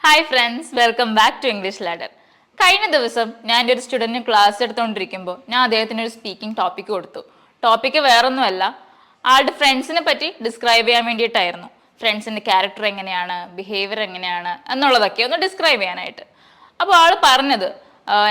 Hi friends, welcome back to English Ladder. കഴിഞ്ഞ ദിവസം ഞാൻ എൻ്റെ ഒരു സ്റ്റുഡൻറ്റിന് ക്ലാസ് എടുത്തുകൊണ്ടിരിക്കുമ്പോൾ ഞാൻ അദ്ദേഹത്തിന് ഒരു സ്പീക്കിംഗ് ടോപ്പിക്ക് കൊടുത്തു. ടോപ്പിക്ക് വേറൊന്നുമല്ല, ആളുടെ ഫ്രണ്ട്സിനെ പറ്റി ഡിസ്ക്രൈബ് ചെയ്യാൻ വേണ്ടിയിട്ടായിരുന്നു. ഫ്രണ്ട്സിൻ്റെ ക്യാരക്ടർ എങ്ങനെയാണ്, ബിഹേവിയർ എങ്ങനെയാണ് എന്നുള്ളതൊക്കെ ഒന്ന് ഡിസ്ക്രൈബ് ചെയ്യാനായിട്ട്. അപ്പോൾ ആൾ പറഞ്ഞത്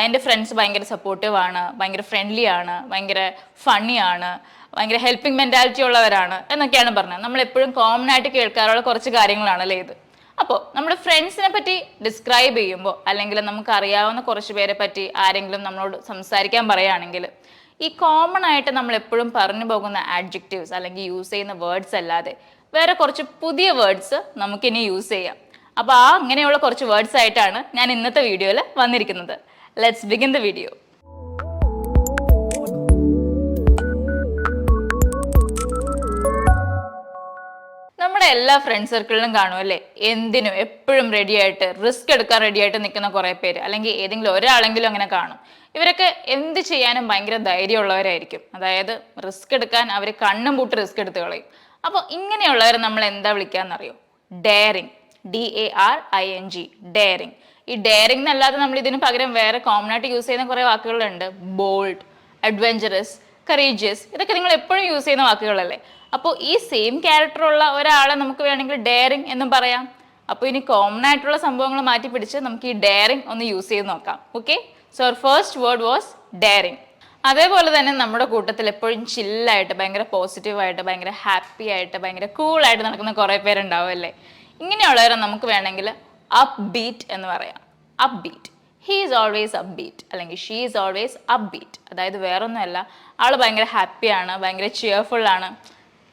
എൻ്റെ ഫ്രണ്ട്സ് ഭയങ്കര സപ്പോർട്ടീവാണ്, ഭയങ്കര ഫ്രണ്ട്ലി ആണ്, ഭയങ്കര ഫണ്ണിയാണ്, ഭയങ്കര ഹെൽപ്പിംഗ് മെൻറ്റാലിറ്റി ഉള്ളവരാണ് എന്നൊക്കെയാണ് പറഞ്ഞത്. നമ്മളെപ്പോഴും കോമൺ ആയിട്ട് കേൾക്കാറുള്ള കുറച്ച് കാര്യങ്ങളാണല്ലേ ഇത്. അപ്പോൾ നമ്മുടെ ഫ്രണ്ട്സിനെ പറ്റി ഡിസ്ക്രൈബ് ചെയ്യുമ്പോൾ അല്ലെങ്കിൽ നമുക്ക് അറിയാവുന്ന കുറച്ച് പേരെ പറ്റി ആരെങ്കിലും നമ്മളോട് സംസാരിക്കാൻ പറയുകയാണെങ്കിൽ ഈ കോമൺ ആയിട്ട് നമ്മൾ എപ്പോഴും പറഞ്ഞു പോകുന്ന ആഡ്ജക്റ്റീവ്സ് അല്ലെങ്കിൽ യൂസ് ചെയ്യുന്ന വേർഡ്സ് അല്ലാതെ വേറെ കുറച്ച് പുതിയ വേർഡ്സ് നമുക്കിനി യൂസ് ചെയ്യാം. അപ്പോൾ അങ്ങനെയുള്ള കുറച്ച് വേർഡ്സ് ആയിട്ടാണ് ഞാൻ ഇന്നത്തെ വീഡിയോയിൽ വന്നിരിക്കുന്നത്. Let's begin the video. നമ്മുടെ എല്ലാ ഫ്രണ്ട് സർക്കിളിലും കാണും അല്ലേ, എന്തിനും എപ്പോഴും റെഡി ആയിട്ട് റിസ്ക് എടുക്കാൻ റെഡി ആയിട്ട് നിൽക്കുന്ന കുറേ പേര്, അല്ലെങ്കിൽ ഏതെങ്കിലും ഒരാളെങ്കിലും അങ്ങനെ കാണും. ഇവരൊക്കെ എന്ത് ചെയ്യാനും ഭയങ്കര ധൈര്യമുള്ളവരായിരിക്കും. അതായത് റിസ്ക് എടുക്കാൻ അവർ കണ്ണും പൂട്ട് റിസ്ക് എടുത്ത് കളയും. അപ്പോൾ ഇങ്ങനെയുള്ളവരെ നമ്മൾ എന്താ വിളിക്കാന്നറിയോ? ഡെയറിങ്. DARING, daring. ഈ ഡെയറിങ് എന്നല്ലാതെ നമ്മൾ ഇതിന് പകരം വേറെ കോമൺ ആയിട്ട് യൂസ് ചെയ്യുന്ന കുറേ വാക്കുകളുണ്ട്. ബോൾഡ്, അഡ്വഞ്ചറസ്, കറേജിയസ്, ഇതൊക്കെ നിങ്ങൾ എപ്പോഴും യൂസ് ചെയ്യുന്ന വാക്കുകളല്ലേ. അപ്പോൾ ഈ സെയിം ക്യാരക്ടർ ഉള്ള ഒരാളെ നമുക്ക് വേണമെങ്കിൽ ഡെയറിങ് എന്നും പറയാം. അപ്പോൾ ഇനി കോമൺ ആയിട്ടുള്ള സംഭവങ്ങൾ മാറ്റി പിടിച്ച് നമുക്ക് ഈ ഡെയറിങ് ഒന്ന് യൂസ് ചെയ്ത് നോക്കാം. Okay, so first word was daring. അതേപോലെ തന്നെ നമ്മുടെ കൂട്ടത്തിൽ എപ്പോഴും ചില്ലായിട്ട്, ഭയങ്കര പോസിറ്റീവായിട്ട്, ഭയങ്കര ഹാപ്പി ആയിട്ട്, ഭയങ്കര കൂളായിട്ട് നടക്കുന്ന കുറേ പേരുണ്ടാവും അല്ലേ. ഇങ്ങനെയുള്ളവരെ നമുക്ക് വേണമെങ്കിൽ അപ്പ് ബീറ്റ് എന്ന് പറയാം. Upbeat. He is always upbeat അല്ലെങ്കിൽ she is always upbeat. അതായത് വേറൊന്നുമല്ല, ആൾ ഭയങ്കര ഹാപ്പിയാണ്, ഭയങ്കര ചിയർഫുള്ളാണ്.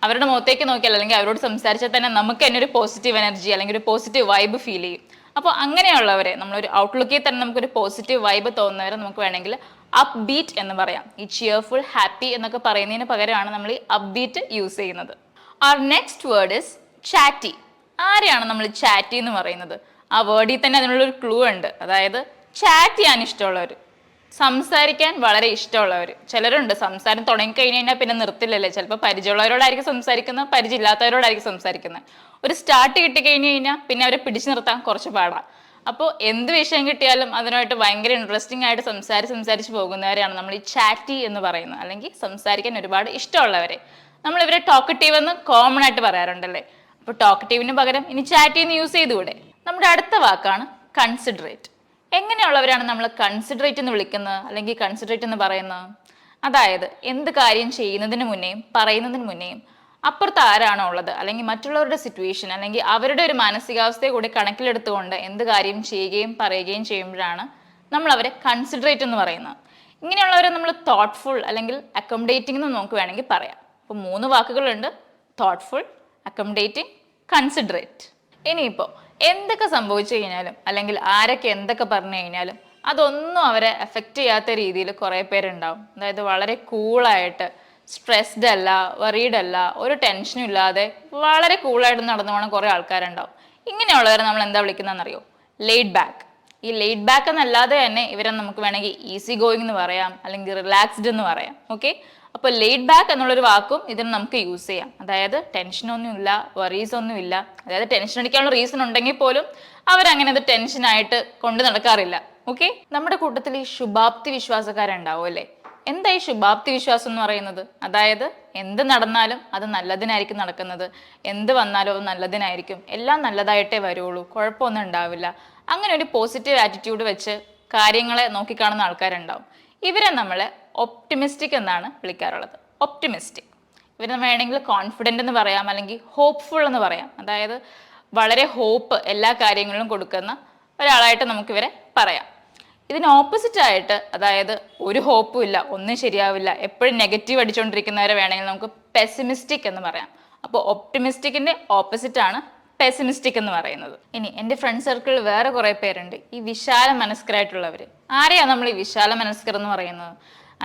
അവരുടെ മുഖത്തേക്ക് നോക്കിയാൽ അല്ലെങ്കിൽ അവരോട് സംസാരിച്ചാൽ തന്നെ നമുക്ക് തന്നെ ഒരു പോസിറ്റീവ് എനർജി അല്ലെങ്കിൽ ഒരു പോസിറ്റീവ് വൈബ് ഫീൽ ചെയ്യും. അപ്പോൾ അങ്ങനെയുള്ളവരെ നമ്മളൊരു ഔട്ട്ലുക്കിൽ തന്നെ നമുക്കൊരു പോസിറ്റീവ് വൈബ് തോന്നുന്നവരെ നമുക്ക് വേണമെങ്കിൽ അപ്പ് ബീറ്റ് എന്ന് പറയാം. ഈ ചിയർഫുൾ, ഹാപ്പി എന്നൊക്കെ പറയുന്നതിന് പകരമാണ് നമ്മൾ ഈ അപ്പ് ബീറ്റ് യൂസ് ചെയ്യുന്നത്. Our next word is chatty. ആരെയാണ് നമ്മൾ ചാറ്റി എന്ന് പറയുന്നത്? ആ വേർഡിൽ തന്നെ അതിനുള്ളൊരു ക്ലൂ ഉണ്ട്. അതായത് ചാറ്റ് ചെയ്യാൻ ഇഷ്ടമുള്ളവർ, സംസാരിക്കാൻ വളരെ ഇഷ്ടമുള്ളവർ. ചിലരുണ്ട് സംസാരം തുടങ്ങിക്കഴിഞ്ഞ് കഴിഞ്ഞാൽ പിന്നെ നിർത്തില്ലല്ലേ. ചിലപ്പോൾ പരിചയമുള്ളവരോടായിരിക്കും സംസാരിക്കുന്നത്, പരിചയമില്ലാത്തവരോടായിരിക്കും സംസാരിക്കുന്നത്. ഒരു സ്റ്റാർട്ട് കിട്ടിക്കഴിഞ്ഞ് കഴിഞ്ഞാൽ പിന്നെ അവരെ പിടിച്ചു നിർത്താൻ കുറച്ച് പാടാണ്. അപ്പോൾ എന്ത് വിഷയം കിട്ടിയാലും അതിനായിട്ട് ഭയങ്കര ഇൻട്രസ്റ്റിംഗ് ആയിട്ട് സംസാരിച്ച് പോകുന്നവരെയാണ് നമ്മൾ ഈ ചാറ്റി എന്ന് പറയുന്നത്, അല്ലെങ്കിൽ സംസാരിക്കാൻ ഒരുപാട് ഇഷ്ടമുള്ളവരെ. നമ്മളിവരെ ടോക്കറ്റീവ് എന്ന് കോമൺ ആയിട്ട് പറയാറുണ്ടല്ലേ. അപ്പോൾ ടോക്കറ്റീവിന് പകരം ഇനി ചാറ്റി എന്ന് യൂസ് ചെയ്തുകൂടെ? നമ്മുടെ അടുത്ത വാക്കാണ് കൺസിഡറേറ്റ്. എങ്ങനെയുള്ളവരാണ് നമ്മൾ കൺസിഡറേറ്റ് എന്ന് വിളിക്കുന്നത് അല്ലെങ്കിൽ കൺസിഡറേറ്റ് എന്ന് പറയുന്നത്? അതായത് എന്ത് കാര്യം ചെയ്യുന്നതിന് മുന്നേയും പറയുന്നതിന് മുന്നേയും അപ്പുറത്ത് ആരാണോ ഉള്ളത് അല്ലെങ്കിൽ മറ്റുള്ളവരുടെ സിറ്റുവേഷൻ അല്ലെങ്കിൽ അവരുടെ ഒരു മാനസികാവസ്ഥയെ കൂടി കണക്കിലെടുത്തുകൊണ്ട് എന്ത് കാര്യം ചെയ്യുകയും പറയുകയും ചെയ്യുമ്പോഴാണ് നമ്മൾ അവരെ കൺസിഡറേറ്റ് എന്ന് പറയുന്നത്. ഇങ്ങനെയുള്ളവരെ നമ്മൾ തോട്ട്ഫുൾ അല്ലെങ്കിൽ അക്കോമഡേറ്റിംഗ് എന്ന് നമുക്ക് വേണമെങ്കിൽ പറയാം. അപ്പോൾ 3 വാക്കുകളുണ്ട്: തോട്ട്ഫുൾ, അക്കോമഡേറ്റിംഗ്, കൺസിഡറേറ്റ്. ഇനിയിപ്പോൾ എന്തൊക്കെ സംഭവിച്ചു കഴിഞ്ഞാലും അല്ലെങ്കിൽ ആരൊക്കെ എന്തൊക്കെ പറഞ്ഞു കഴിഞ്ഞാലും അതൊന്നും അവരെ എഫക്റ്റ് ചെയ്യാത്ത രീതിയിൽ കുറേ പേരുണ്ടാവും. അതായത് വളരെ കൂളായിട്ട്, സ്ട്രെസ്ഡ് അല്ല, വറീഡ് അല്ല, ഒരു ടെൻഷനും ഇല്ലാതെ വളരെ കൂളായിട്ട് നടന്നു പോകണം കുറേ ആൾക്കാരുണ്ടാവും. ഇങ്ങനെയുള്ളവരെ നമ്മൾ എന്താ വിളിക്കുന്നതെന്നറിയോ? Laid back. ഈ ലെയ്ഡ് ബാക്ക് എന്നല്ലാതെ തന്നെ ഇവരെ നമുക്ക് വേണമെങ്കിൽ ഈസി ഗോയിങ് എന്ന് പറയാം അല്ലെങ്കിൽ റിലാക്സ്ഡ് എന്ന് പറയാം. ഓക്കെ, അപ്പോൾ ലെയ്ഡ് ബാക്ക് എന്നുള്ളൊരു വാക്കും ഇതിന് നമുക്ക് യൂസ് ചെയ്യാം. അതായത് ടെൻഷനൊന്നുമില്ല, വറീസ് ഒന്നുമില്ല. അതായത് ടെൻഷൻ അടിക്കാനുള്ള റീസൺ ഉണ്ടെങ്കിൽ പോലും അവരങ്ങനെ അത് ടെൻഷനായിട്ട് കൊണ്ട് നടക്കാറില്ല. ഓക്കെ, നമ്മുടെ കൂട്ടത്തിൽ ഈ ശുഭാപ്തി വിശ്വാസക്കാരുണ്ടാവും അല്ലേ. എന്താ ഈ ശുഭാപ്തി വിശ്വാസം എന്ന് പറയുന്നത്? അതായത് എന്ത് നടന്നാലും അത് നല്ലതിനായിരിക്കും നടക്കുന്നത്, എന്ത് വന്നാലും അത് നല്ലതിനായിരിക്കും, എല്ലാം നല്ലതായിട്ടേ വരുള്ളൂ, കുഴപ്പമൊന്നും ഉണ്ടാവില്ല. അങ്ങനെ ഒരു പോസിറ്റീവ് ആറ്റിറ്റ്യൂഡ് വെച്ച് കാര്യങ്ങളെ നോക്കിക്കാണുന്ന ആൾക്കാരുണ്ടാവും. ഇവരെ നമ്മൾ ഒപ്റ്റിമിസ്റ്റിക് എന്നാണ് വിളിക്കാറുള്ളത്. ഒപ്റ്റിമിസ്റ്റിക്. ഇവരെ വേണമെങ്കിൽ കോൺഫിഡൻ്റ് എന്ന് പറയാം അല്ലെങ്കിൽ ഹോപ്പ്ഫുൾ എന്ന് പറയാം. അതായത് വളരെ ഹോപ്പ് എല്ലാ കാര്യങ്ങളിലും കൊടുക്കുന്ന ഒരാളായിട്ട് നമുക്കിവരെ പറയാം. ഇതിന് ഓപ്പോസിറ്റ് ആയിട്ട്, അതായത് ഒരു ഹോപ്പും ഇല്ല, ഒന്നും ശരിയാവില്ല, എപ്പോഴും നെഗറ്റീവ് അടിച്ചുകൊണ്ടിരിക്കുന്നവരെ വേണമെങ്കിൽ നമുക്ക് പെസിമിസ്റ്റിക് എന്ന് പറയാം. അപ്പോൾ ഒപ്റ്റിമിസ്റ്റിക്കിൻ്റെ ഓപ്പോസിറ്റാണ് പെസിമിസ്റ്റിക് എന്ന് പറയുന്നത്. ഇനി എൻ്റെ ഫ്രണ്ട് സർക്കിളിൽ വേറെ കുറേ പേരുണ്ട്, ഈ വിശാല മനസ്കരായിട്ടുള്ളവർ. ആരെയാണ് നമ്മൾ ഈ വിശാല മനസ്കർ എന്ന് പറയുന്നത്?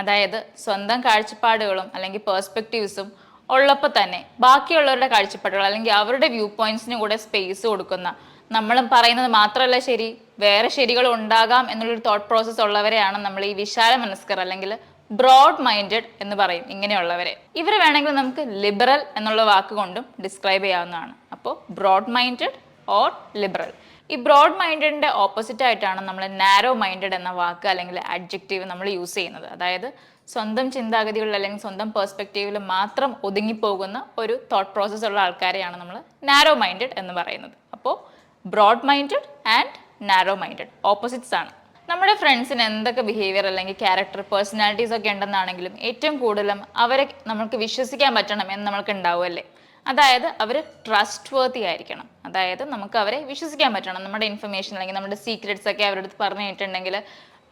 അതായത് സ്വന്തം കാഴ്ചപ്പാടുകളും അല്ലെങ്കിൽ പേഴ്സ്പെക്റ്റീവ്സും ഉള്ളപ്പോൾ തന്നെ ബാക്കിയുള്ളവരുടെ കാഴ്ചപ്പാടുകൾ അല്ലെങ്കിൽ അവരുടെ വ്യൂ പോയിന്റ്സിന് കൂടെ സ്പേസ് കൊടുക്കുന്ന, നമ്മളും പറയുന്നത് മാത്രമല്ല ശരി, വേറെ ശരികളും ഉണ്ടാകാം എന്നുള്ളൊരു തോട്ട് പ്രോസസ്സ് ഉള്ളവരെയാണ് നമ്മൾ ഈ വിശാല മനസ്കർ അല്ലെങ്കിൽ ബ്രോഡ് മൈൻഡഡ് എന്ന് പറയും. ഇങ്ങനെയുള്ളവരെ ഇവർ വേണമെങ്കിൽ നമുക്ക് ലിബറൽ എന്നുള്ള വാക്ക് കൊണ്ടും ഡിസ്ക്രൈബ് ചെയ്യാവുന്നതാണ്. അപ്പോൾ ബ്രോഡ് മൈൻഡഡ് ഓർ ലിബറൽ, ഈ ബ്രോഡ് മൈൻഡഡിന്റെ ഓപ്പോസിറ്റ് ആയിട്ടാണ് നമ്മൾ നാരോ മൈൻഡഡ് എന്ന വാക്ക് അല്ലെങ്കിൽ അഡ്ജക്റ്റീവ് നമ്മൾ യൂസ് ചെയ്യുന്നത്. അതായത് സ്വന്തം ചിന്താഗതികളിൽ അല്ലെങ്കിൽ സ്വന്തം പെർസ്പെക്റ്റീവിൽ മാത്രം ഒതുങ്ങിപ്പോകുന്ന ഒരു തോട്ട് പ്രോസസ്സ് ഉള്ള ആൾക്കാരെയാണ് നമ്മൾ നാരോ മൈൻഡഡ് എന്ന് പറയുന്നത്. അപ്പോൾ broad minded and narrow minded opposites ആണ്. നമ്മുടെ ഫ്രണ്ട്സിന് എന്തൊക്കെ ബിഹേവിയർ അല്ലെങ്കിൽ ക്യാരക്ടർ പേഴ്സണാലിറ്റീസ് ഒക്കെ ഉണ്ടെന്നാണെങ്കിലും ഏറ്റവും കൂടുതലും അവരെ നമുക്ക് വിശ്വസിക്കാൻ പറ്റണം എന്ന് നമ്മൾക്ക് ഉണ്ടാവുമല്ലേ. അതായത് അവർ ട്രസ്റ്റ് വർത്തി ആയിരിക്കണം. അതായത് നമുക്ക് അവരെ വിശ്വസിക്കാൻ പറ്റണം. നമ്മുടെ ഇൻഫർമേഷൻ അല്ലെങ്കിൽ നമ്മുടെ സീക്രറ്റ്സ് ഒക്കെ അവരുടെ അടുത്ത് പറഞ്ഞിട്ടുണ്ടെങ്കിൽ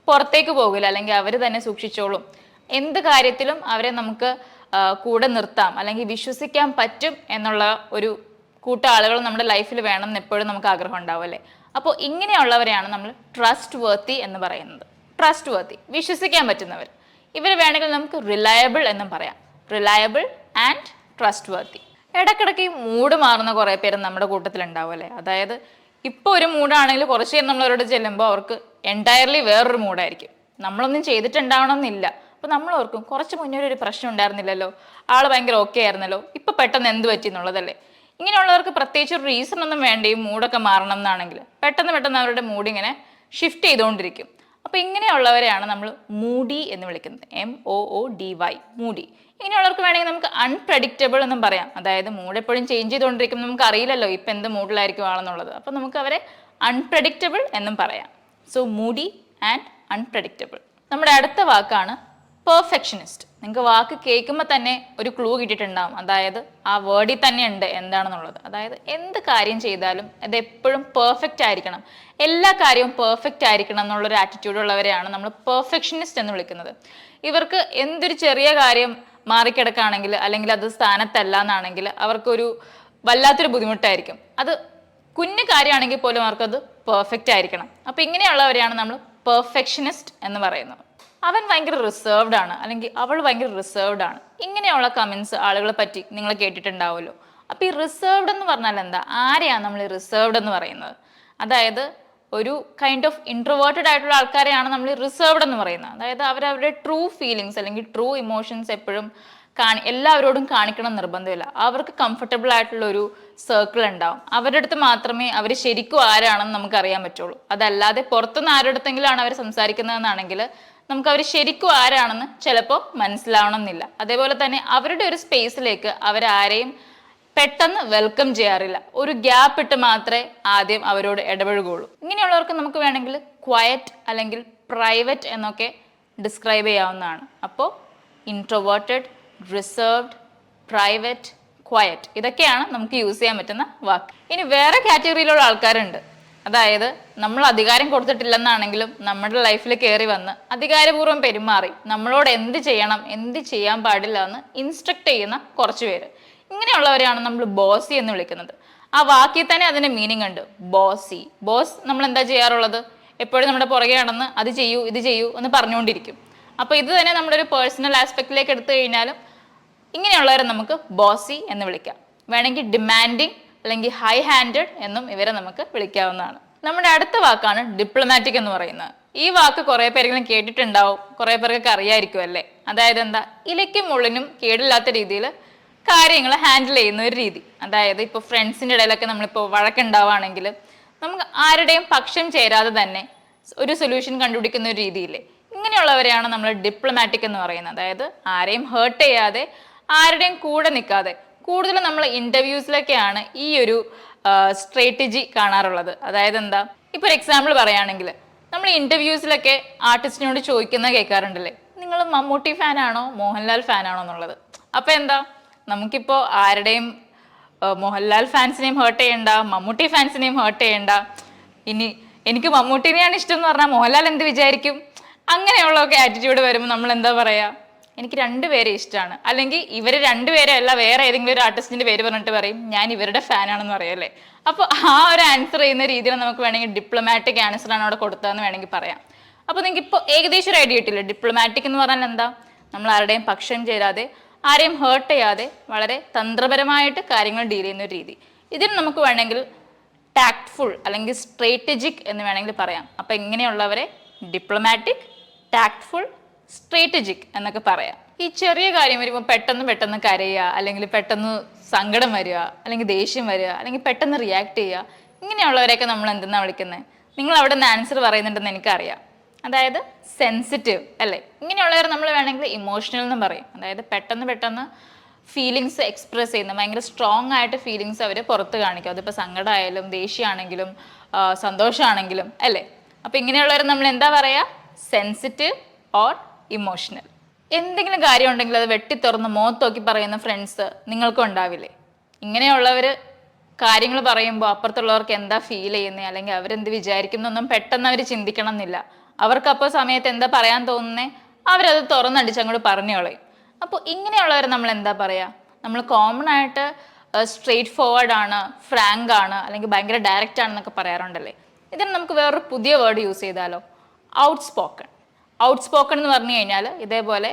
പുറത്തേക്ക് പോകില്ല, അല്ലെങ്കിൽ അവർ തന്നെ സൂക്ഷിച്ചോളും. എന്ത് കാര്യത്തിലും അവരെ നമുക്ക് കൂടെ നിർത്താം അല്ലെങ്കിൽ വിശ്വസിക്കാൻ പറ്റും എന്നുള്ള ഒരു കൂട്ടാളുകൾ നമ്മുടെ ലൈഫിൽ വേണം എന്ന് എപ്പോഴും നമുക്ക് ആഗ്രഹം ഉണ്ടാവും അല്ലേ. അപ്പോൾ ഇങ്ങനെയുള്ളവരെയാണ് നമ്മൾ ട്രസ്റ്റ് വർത്തി എന്ന് പറയുന്നത്. ട്രസ്റ്റ് വർത്തി, വിശ്വസിക്കാൻ പറ്റുന്നവർ. ഇവർ വേണമെങ്കിൽ നമുക്ക് റിലയബിൾ എന്നും പറയാം. റിലയബിൾ ആൻഡ് ട്രസ്റ്റ് വർത്തി. ഇടയ്ക്കിടയ്ക്ക് ഈ മൂഡ് മാറുന്ന കുറേ പേര് നമ്മുടെ കൂട്ടത്തിലുണ്ടാവും അല്ലേ. അതായത് ഇപ്പോൾ ഒരു മൂഡാണെങ്കിൽ കുറച്ച് നേരം നമ്മളവരോട് ചെല്ലുമ്പോൾ അവർക്ക് എൻറ്റയർലി വേറൊരു മൂഡായിരിക്കും. നമ്മളൊന്നും ചെയ്തിട്ടുണ്ടാവണമെന്നില്ല. അപ്പോൾ നമ്മൾ ഓർക്കും കുറച്ച് മുന്നേ ഒരു പ്രശ്നം ഉണ്ടായിരുന്നില്ലല്ലോ, ആൾ ഭയങ്കര ഓക്കെ ആയിരുന്നല്ലോ, ഇപ്പം പെട്ടെന്ന് എന്ത് പറ്റി എന്നുള്ളതല്ലേ. ഇങ്ങനെയുള്ളവർക്ക് പ്രത്യേകിച്ച് ഒരു റീസൺ ഒന്നും വേണ്ട ഈ മൂഡൊക്കെ മാറണം എന്നാണെങ്കിൽ പെട്ടെന്ന് അവരുടെ മൂഡ് ഇങ്ങനെ ഷിഫ്റ്റ് ചെയ്തുകൊണ്ടിരിക്കും. അപ്പോൾ ഇങ്ങനെയുള്ളവരെയാണ് നമ്മൾ മൂഡി എന്ന് വിളിക്കുന്നത്. MOODY, Moody. ഇങ്ങനെയുള്ളവർക്ക് വേണമെങ്കിൽ നമുക്ക് അൺപ്രഡിക്റ്റബിൾ എന്നും പറയാം. അതായത് മൂഡ് എപ്പോഴും ചേഞ്ച് ചെയ്തുകൊണ്ടിരിക്കും, നമുക്ക് അറിയില്ലല്ലോ ഇപ്പം എന്ത് മൂഡിലായിരിക്കും ആളെന്നുള്ളത്. അപ്പോൾ നമുക്ക് അവരെ അൺപ്രഡിക്റ്റബിൾ എന്നും പറയാം. So Moody and unpredictable. നമ്മുടെ അടുത്ത വാക്കാണ് പെർഫെക്ഷനിസ്റ്റ്. നിങ്ങൾക്ക് വാക്ക് കേൾക്കുമ്പോൾ തന്നെ ഒരു ക്ലൂ കിട്ടിയിട്ടുണ്ടാവും. അതായത് ആ വേർഡിൽ തന്നെ ഉണ്ട് എന്താണെന്നുള്ളത്. അതായത് എന്ത് കാര്യം ചെയ്താലും അത് എപ്പോഴും പെർഫെക്റ്റ് ആയിരിക്കണം, എല്ലാ കാര്യവും പെർഫെക്റ്റ് ആയിരിക്കണം എന്നുള്ളൊരു ആറ്റിറ്റ്യൂഡ് ഉള്ളവരെയാണ് നമ്മൾ പെർഫെക്ഷനിസ്റ്റ് എന്ന് വിളിക്കുന്നത്. ഇവർക്ക് എന്തൊരു ചെറിയ കാര്യം മാറിക്കിടക്കുകയാണെങ്കിൽ അല്ലെങ്കിൽ അത് സ്ഥാനത്തല്ല എന്നാണെങ്കിൽ അവർക്കൊരു വല്ലാത്തൊരു ബുദ്ധിമുട്ടായിരിക്കും. അത് കുഞ്ഞു കാര്യമാണെങ്കിൽ പോലും അവർക്കത് പെർഫെക്റ്റ് ആയിരിക്കണം. അപ്പോൾ ഇങ്ങനെയുള്ളവരെയാണ് നമ്മൾ പെർഫെക്ഷനിസ്റ്റ് എന്ന് പറയുന്നത്. അവൻ ഭയങ്കര റിസർവ്ഡ് ആണ് അല്ലെങ്കിൽ അവൾ ഭയങ്കര റിസർവ്ഡ് ആണ്. ഇങ്ങനെയുള്ള കമൻസ് ആളുകളെ പറ്റി നിങ്ങൾ കേട്ടിട്ടുണ്ടാവുമല്ലോ. അപ്പോൾ ഈ റിസർവ്ഡ് എന്ന് പറഞ്ഞാൽ എന്താ, ആരെയാണ് നമ്മൾ ഈ റിസർവ്ഡ് എന്ന് പറയുന്നത്? അതായത് ഒരു കൈൻഡ് ഓഫ് ഇൻട്രോവേർട്ടഡ് ആയിട്ടുള്ള ആൾക്കാരെയാണ് നമ്മൾ റിസർവ്ഡ് എന്ന് പറയുന്നത്. അതായത് അവരവരുടെ ട്രൂ ഫീലിങ്സ് അല്ലെങ്കിൽ ട്രൂ ഇമോഷൻസ് എപ്പോഴും എല്ലാവരോടും കാണിക്കണം നിർബന്ധമില്ല. അവർക്ക് കംഫർട്ടബിൾ ആയിട്ടുള്ള ഒരു സർക്കിൾ ഉണ്ടാവും. അവരുടെ അടുത്ത് മാത്രമേ അവർ ശരിക്കും ആരാണെന്ന് നമുക്ക് അറിയാൻ പറ്റുള്ളൂ. അതല്ലാതെ പുറത്തുനിന്ന് ആരുടെ അടുത്തെങ്കിലാണ് അവർ സംസാരിക്കുന്നതെന്നാണെങ്കിൽ നമുക്ക് അവർ ശരിക്കും ആരാണെന്ന് ചിലപ്പോൾ മനസ്സിലാവണം എന്നില്ല. അതേപോലെ തന്നെ അവരുടെ ഒരു സ്പേസിലേക്ക് അവരാരെയും പെട്ടെന്ന് വെൽക്കം ചെയ്യാറില്ല. ഒരു ഗ്യാപ്പ് ഇട്ട് മാത്രമേ ആദ്യം അവരോട് ഇടപഴകുള്ളൂ. ഇങ്ങനെയുള്ളവർക്ക് നമുക്ക് വേണമെങ്കിൽ ക്വയറ്റ് അല്ലെങ്കിൽ പ്രൈവറ്റ് എന്നൊക്കെ ഡിസ്ക്രൈബ് ചെയ്യാവുന്നതാണ്. അപ്പോൾ ഇൻട്രോവേർട്ടഡ്, റിസർവ്ഡ്, പ്രൈവറ്റ്, ക്വയറ്റ്, ഇതൊക്കെയാണ് നമുക്ക് യൂസ് ചെയ്യാൻ പറ്റുന്ന വാക്ക്. ഇനി വേറെ കാറ്റഗറിയിലുള്ള ആൾക്കാരുണ്ട്. അതായത് നമ്മൾ അധികാരം കൊടുത്തിട്ടില്ലെന്നാണെങ്കിലും നമ്മുടെ ലൈഫിൽ കയറി വന്ന് അധികാരപൂർവ്വം പെരുമാറി നമ്മളോട് എന്ത് ചെയ്യണം എന്ത് ചെയ്യാൻ പാടില്ല എന്ന് ഇൻസ്ട്രക്ട് ചെയ്യുന്ന കുറച്ച് പേര്. ഇങ്ങനെയുള്ളവരെയാണ് നമ്മൾ ബോസി എന്ന് വിളിക്കുന്നത്. ആ വാക്കിൽ തന്നെ അതിൻ്റെ മീനിങ് ഉണ്ട്, ബോസി. ബോസ് നമ്മൾ എന്താ ചെയ്യാറുള്ളത്? എപ്പോഴും നമ്മുടെ പുറകെ നടന്ന് അത് ചെയ്യൂ ഇത് ചെയ്യൂ എന്ന് പറഞ്ഞുകൊണ്ടിരിക്കും. അപ്പോൾ ഇത് തന്നെ നമ്മുടെ ഒരു പേഴ്സണൽ ആസ്പെക്റ്റിലേക്ക് എടുത്തു കഴിഞ്ഞാലും ഇങ്ങനെയുള്ളവരെ നമുക്ക് ബോസി എന്ന് വിളിക്കാം. വേണമെങ്കിൽ ഡിമാൻഡിങ് അല്ലെങ്കിൽ ഹൈ ഹാൻഡഡ് എന്നും ഇവരെ നമുക്ക് വിളിക്കാവുന്നതാണ്. നമ്മുടെ അടുത്ത വാക്കാണ് ഡിപ്ലോമാറ്റിക് എന്ന് പറയുന്നത്. ഈ വാക്ക് കുറേ പേരെങ്കിലും കേട്ടിട്ടുണ്ടാവും, കുറേ പേർക്കൊക്കെ അറിയായിരിക്കും അല്ലേ. അതായത് എന്താ, ഇലയ്ക്കും മുള്ളിനും കേടില്ലാത്ത രീതിയിൽ കാര്യങ്ങൾ ഹാൻഡിൽ ചെയ്യുന്ന ഒരു രീതി. അതായത് ഇപ്പോൾ ഫ്രണ്ട്സിൻ്റെ ഇടയിലൊക്കെ നമ്മളിപ്പോൾ വഴക്കുണ്ടാവുകയാണെങ്കിൽ നമുക്ക് ആരുടെയും പക്ഷം ചേരാതെ തന്നെ ഒരു സൊല്യൂഷൻ കണ്ടുപിടിക്കുന്ന ഒരു രീതിയില്ലേ. ഇങ്ങനെയുള്ളവരെയാണ് നമ്മൾ ഡിപ്ലോമാറ്റിക് എന്ന് പറയുന്നത്. അതായത് ആരെയും ഹേർട്ട് ചെയ്യാതെ ആരുടെയും കൂടെ നിൽക്കാതെ. കൂടുതലും നമ്മൾ ഇൻ്റർവ്യൂസിലൊക്കെയാണ് ഈ ഒരു സ്ട്രാറ്റജി കാണാറുള്ളത്. അതായത് എന്താ, ഇപ്പോൾ ഒരു എക്സാമ്പിൾ പറയുകയാണെങ്കിൽ നമ്മൾ ഇൻ്റർവ്യൂസിലൊക്കെ ആർട്ടിസ്റ്റിനോട് ചോദിക്കുന്നത് കേൾക്കാറുണ്ടല്ലേ, നിങ്ങൾ മമ്മൂട്ടി ഫാനാണോ മോഹൻലാൽ ഫാനാണോ എന്നുള്ളത്. അപ്പോൾ എന്താ, നമുക്കിപ്പോൾ ആരുടെയും മോഹൻലാൽ ഫാൻസിനെയും ഹേർട്ട് ചെയ്യണ്ട, മമ്മൂട്ടി ഫാൻസിനെയും ഹേർട്ട് ചെയ്യണ്ട. ഇനി എനിക്ക് മമ്മൂട്ടിനെയാണ് ഇഷ്ടം എന്ന് പറഞ്ഞാൽ മോഹൻലാൽ എന്ത് വിചാരിക്കും? അങ്ങനെയുള്ളതൊക്കെ ആറ്റിറ്റ്യൂഡ് വരുമ്പോൾ നമ്മൾ എന്താ പറയുക, എനിക്ക് രണ്ടുപേരെ ഇഷ്ടമാണ്, അല്ലെങ്കിൽ ഇവർ രണ്ടുപേരെ അല്ല വേറെ ഏതെങ്കിലും ഒരു ആർട്ടിസ്റ്റിൻ്റെ പേര് പറഞ്ഞിട്ട് പറയും ഞാൻ ഇവരുടെ ഫാനാണെന്ന് പറയല്ലേ. അപ്പോൾ ആ ഒരു ആൻസർ ചെയ്യുന്ന രീതിയിൽ നമുക്ക് വേണമെങ്കിൽ ഡിപ്ലോമാറ്റിക് ആൻസറാണ് അവിടെ കൊടുത്തതെന്ന് വേണമെങ്കിൽ പറയാം. അപ്പോൾ നിങ്ങൾക്ക് ഇപ്പോൾ ഏകദേശം ഒരു ഐഡിയ കിട്ടില്ല ഡിപ്ലോമാറ്റിക് എന്ന് പറഞ്ഞാൽ എന്താ. നമ്മൾ ആരുടെയും പക്ഷം ചേരാതെ ആരെയും ഹേർട്ട് ചെയ്യാതെ വളരെ തന്ത്രപരമായിട്ട് കാര്യങ്ങൾ ഡീൽ ചെയ്യുന്ന ഒരു രീതി. ഇതിന് നമുക്ക് വേണമെങ്കിൽ ടാക്ട്ഫുൾ അല്ലെങ്കിൽ സ്ട്രാറ്റജിക് എന്ന് വേണമെങ്കിൽ പറയാം. അപ്പോൾ ഇങ്ങനെയുള്ളവരെ ഡിപ്ലോമാറ്റിക്, ടാക്ട്ഫുൾ, സ്ട്രാറ്റജിക് എന്നൊക്കെ പറയാം. ഈ ചെറിയ കാര്യം വരുമ്പോൾ പെട്ടെന്ന് കരയുക, അല്ലെങ്കിൽ പെട്ടെന്ന് സങ്കടം വരിക, അല്ലെങ്കിൽ ദേഷ്യം വരിക, അല്ലെങ്കിൽ പെട്ടെന്ന് റിയാക്ട് ചെയ്യുക, ഇങ്ങനെയുള്ളവരെയൊക്കെ നമ്മൾ എന്തെന്നാണ് വിളിക്കുന്നത്? നിങ്ങൾ അവിടെ നിന്ന് ആൻസർ പറയുന്നുണ്ടെന്ന് എനിക്കറിയാം. അതായത് സെൻസിറ്റീവ് അല്ലേ? ഇങ്ങനെയുള്ളവർ നമ്മൾ വേണമെങ്കിൽ ഇമോഷണൽ എന്നും പറയും. അതായത് പെട്ടെന്ന് ഫീലിങ്സ് എക്സ്പ്രസ് ചെയ്യുന്ന, ഭയങ്കര സ്ട്രോങ് ആയിട്ട് ഫീലിങ്സ് അവർ പുറത്ത് കാണിക്കും. അതിപ്പോൾ സങ്കടമായാലും ദേഷ്യമാണെങ്കിലും സന്തോഷമാണെങ്കിലും അല്ലേ? അപ്പോൾ ഇങ്ങനെയുള്ളവർ നമ്മൾ എന്താ പറയുക? Sensitive or emotional. എന്തെങ്കിലും കാര്യം ഉണ്ടെങ്കിൽ അത് വെട്ടിത്തുറന്ന് മുഖത്ത് നോക്കി പറയുന്ന ഫ്രണ്ട്സ് നിങ്ങൾക്കും ഉണ്ടാവില്ലേ? ഇങ്ങനെയുള്ളവർ കാര്യങ്ങൾ പറയുമ്പോൾ അപ്പുറത്തുള്ളവർക്ക് എന്താ ഫീൽ ചെയ്യുന്നത്, അല്ലെങ്കിൽ അവരെന്ത് വിചാരിക്കുന്നൊന്നും പെട്ടെന്ന് അവർ ചിന്തിക്കണം എന്നില്ല. അവർക്കപ്പോൾ സമയത്ത് എന്താ പറയാൻ തോന്നുന്നേ, അവരത് തുറന്നടിച്ച് അങ്ങോട്ട് പറഞ്ഞു കളയും. അപ്പോൾ ഇങ്ങനെയുള്ളവർ നമ്മൾ എന്താ പറയുക? നമ്മൾ കോമൺ ആയിട്ട് സ്ട്രെയിറ്റ് ഫോർവേഡ് ആണ്, ഫ്രാങ്ക് ആണ്, അല്ലെങ്കിൽ ഭയങ്കര ഡയറക്റ്റ് ആണെന്നൊക്കെ പറയാറുണ്ടല്ലേ? ഇതിന് നമുക്ക് വേറൊരു പുതിയ വേർഡ് യൂസ് ചെയ്താലോ? Out spoken. ഔട്ട് സ്പോക്കൺ എന്ന് പറഞ്ഞു കഴിഞ്ഞാൽ ഇതേപോലെ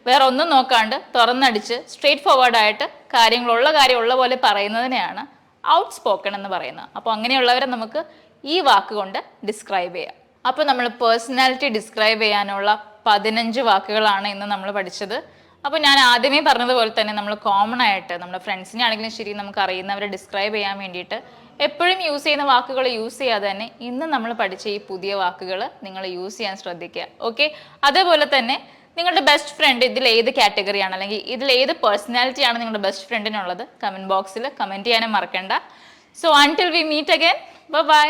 വേറെ ഒന്നും നോക്കാണ്ട് തുറന്നടിച്ച് സ്ട്രെയിറ്റ് ഫോർവേഡായിട്ട് കാര്യങ്ങളുള്ള കാര്യം ഉള്ള പോലെ പറയുന്നതിനെയാണ് ഔട്ട് സ്പോക്കൺ എന്ന് പറയുന്നത്. അപ്പോൾ അങ്ങനെയുള്ളവരെ നമുക്ക് ഈ വാക്കുകൊണ്ട് ഡിസ്ക്രൈബ് ചെയ്യാം. അപ്പോൾ നമ്മൾ പേഴ്സണാലിറ്റി ഡിസ്ക്രൈബ് ചെയ്യാനുള്ള 15 വാക്കുകളാണ് ഇന്ന് നമ്മൾ പഠിച്ചത്. അപ്പോൾ ഞാൻ ആദ്യമേ പറഞ്ഞതുപോലെ തന്നെ നമ്മൾ കോമൺ ആയിട്ട് നമ്മുടെ ഫ്രണ്ട്സിനെ ആണെങ്കിലും ശരി, നമുക്ക് അറിയുന്നവരെ ഡിസ്ക്രൈബ് ചെയ്യാൻ വേണ്ടിയിട്ട് എപ്പോഴും യൂസ് ചെയ്യുന്ന വാക്കുകൾ യൂസ് ചെയ്യാതെ തന്നെ ഇന്ന് നമ്മൾ പഠിച്ച ഈ പുതിയ വാക്കുകൾ നിങ്ങൾ യൂസ് ചെയ്യാൻ ശ്രദ്ധിക്കുക. ഓക്കെ? അതേപോലെ തന്നെ നിങ്ങളുടെ ബെസ്റ്റ് ഫ്രണ്ട് ഇതിൽ ഏത് കാറ്റഗറിയാണ്, അല്ലെങ്കിൽ ഇതിൽ ഏത് പേഴ്സണാലിറ്റിയാണ് നിങ്ങളുടെ ബെസ്റ്റ് ഫ്രണ്ടിനുള്ളത്, കമൻറ്റ് ബോക്സിൽ കമൻറ്റ് ചെയ്യാനും മറക്കണ്ട. So until we meet again, by.